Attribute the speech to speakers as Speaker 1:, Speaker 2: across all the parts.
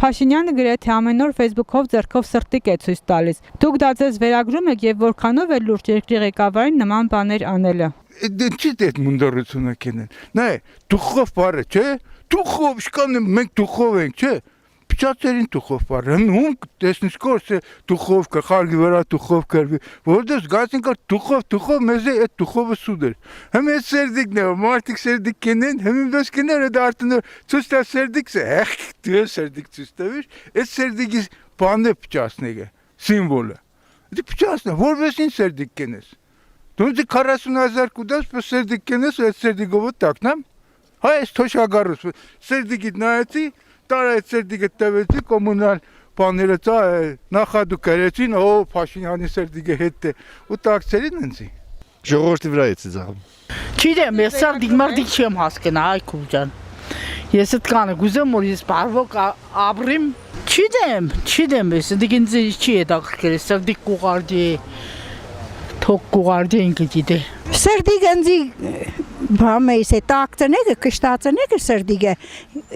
Speaker 1: Փաշինյանը գրեթե ամեն օր Facebook-ով ձեռքով սրտիկ է ցույց տալիս։ Դուք դա ձեզ վերագրում եք եւ որքանով է լուրջ երկրի ղեկավարին նման բաներ անելը։
Speaker 2: Չի դետ մնդորությունը կենեն։ Նայ, դուխով բարը, չէ։ Դուխով, շկանը մենք դուխով ենք, չէ։ Փչացերին դուխով բարը։ Հում տեսնես կորսը դուխովկա, խարգի վրա դուխովկա։ Որտես գացին կար դուխով մեզ է այդ դուխովը սուդեր։ Հմ է սերդիկն է, մարդիկ սերդիկ կենեն, հմ դες կենեն այդ արտներ ցույց տա սերդիկս է, դու սերդիկ ցույց տվիր, այդ սերդիկի բանը փչացնեգը, սիմվոլը։ Դու փչացնա, որովհետեւ սերդիկ կենես։ Դու 40,000 կուդաս պես սերդիկ կենես, այդ սերդիկով տակնամ։ Հայ էս թոշագարուս, սերդիկի նայեցի, տարա այդ սերդիկը տվեցի, կոմունալ բաները ծա նախադու կերեցին, օ Փաշինյանի սերդիկը հետ է, ու տակցերին ընցի։
Speaker 3: Ժողովրդի վրա է ծիծաղում։
Speaker 4: Չգիտեմ, ես սերդիկ մերդիկ չեմ հասկնա, Հայկու ջան։ Ես այդ կանը գուզեմ, որ ես բարվոք ապրիմ, չգիտեմ, ես դիք ինձ չի հետաքրքրել, սերդիկ կուղարդի թոք կուղարդի ինքը գիտե։
Speaker 5: Սերդիկ ընձի բամ էս է տակցնեգը, կշտացնեգը սերդիկը,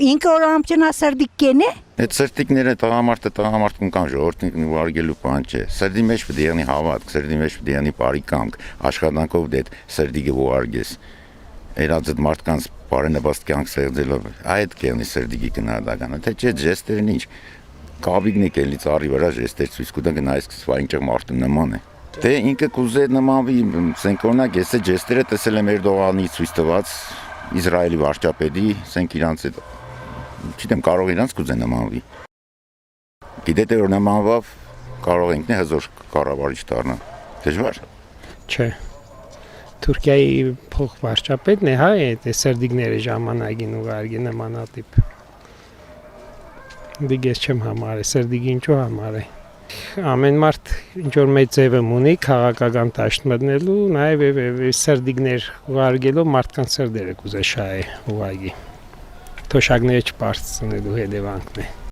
Speaker 5: ինքը որ ամճնա սերդիկ կենե։
Speaker 6: Այդ սերդիկները տղամարդկուն կան ժողովրդին ուղարկելու բան չէ։ Սերդի մեջ պետք է եղնի հավատք, սերդի մեջ պետք է եղնի բարի կամք, աշխատանքով դեդ սերդիկը ուղարկես։ Երած այդ մարդկանց բարենպաստ կյանք ստեղծելով այդ կերնի սերդիկի գնահատականը, թե չէ ժեստերն ինչ։ Կաբիգն է կելի ծառի վրա ժեստեր ցույց կտա գնայս սվայնճեղ մարդու նման է։ Դե ինքը կուզե նմանվի, ասենք օրինակ ես այդ ժեստերը տեսել եմ Էրդողանի ցույց տված Իսրայելի վարչապետի, ասենք իրանց այդ չգիտեմ կարող իրանց կուզե նմանվի։ Գիտեք որ նմանվավ կարող ենք հզոր կառավարիչ դառնալ։ Դժվար։
Speaker 7: Չէ։ Թուրքիայի փոխվարչապետն է, հա, այդ սերդիկները ժամանակին ուղարկի նմանատիպ։ Դիգես չեմ համարել, սերդիկի ինչու համարել։ Ամեն մարդ ինչ որ մեծ ձևը ունի քաղաքական տաշտ մտնելու, նաև սերդիկներ ուղարկելով մարդկանց սերդերը կուզե շահի ուղարկի։ Թոշակները չբարձրացնելու հետևանքն է։